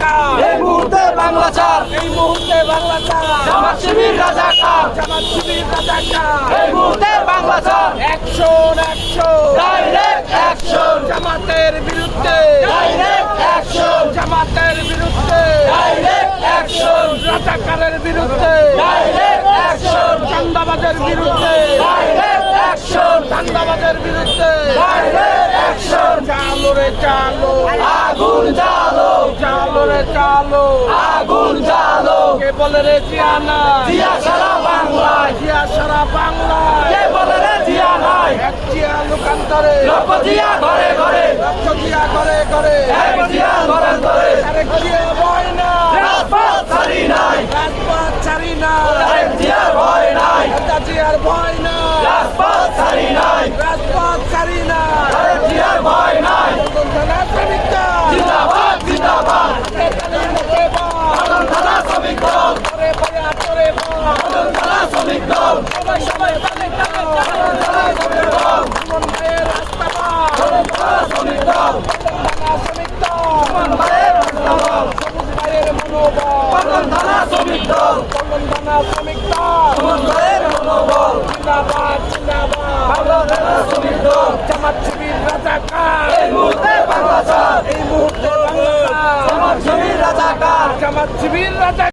রাজাকার, এই মুহূর্তে বাংলা ছাড়, এই মুহূর্তে বাংলা ছাড়, জামাত শিবির রাজাকার, জামাত শিবির রাজাকার, এই মুহূর্তে বাংলা ছাড়, অ্যাকশন অ্যাকশন, ডাইরেক্ট অ্যাকশন, জামাতের বিরুদ্ধে, ডাইরেক্ট অ্যাকশন, জামাতের বিরুদ্ধে, ডাইরেক্ট অ্যাকশন, রাজাকারের বিরুদ্ধে, ডাইরেক্ট অ্যাকশন, চান্দাবাজের বিরুদ্ধে, ডাইরেক্ট অ্যাকশন, চান্দাবাজের বিরুদ্ধে, ডাইরেক্ট অ্যাকশন, চালো রে চালো, আগুন জ্বালো, চালো রে চালো, আগুন জ্বালো, কে বলে রে জিয়া নাই, জিয়া সারা বাংলায়, জিয়া সারা বাংলায়, কে বলে রে জিয়া নাই, এক জিয়া লোকান্তরে, লক্ষ জিয়া ঘরে ঘরে, লক্ষ জিয়া ঘরে ঘরে, এক জিয়া ঘরে ঘরে, আরেক জিয়া ভয় না, রাজপথ ছাড়ি নাই, রাজপথ ছাড়ি না, এক জিয়ার ভয় নাই, একটা জিয়ার ভয় না, রাজপথ ছাড়ি নাই, রাজপথ ছাড়ি না, এক জিয়ার ভয় নাই, থানা শ্রমিকরা, জিন্দাবাদ জিন্দাবাদ, মুখে বল, থানা শ্রমিক দল, তোরে ভাইয়া তোরে বল, থানা শ্রমিক দল, সবাই সবাই শ্রমিক দল, থানা শ্রমিক দল, সুমন ভাইয়ের রাস্তাবাদ, থানা শ্রমিক দল, থানা শ্রমিক দল, ভাইয়ের রাস্তাবল, সবুজ ভাইয়ের মনোবল, থানা শ্রমিক দল, থানা শ্রমিক দল, ভাইয়ের মনোবল, জিন্দাবাদ জিন্দাবাদ, থানা শ্রমিক দল, জামাত শিবির রাজাকার, এই মুহূর্তে বাংলা ছাড়, এই মুহূর্তে বাংলা, জামাত শিবির রাজাকার, জামাত শিবির রাজাকার।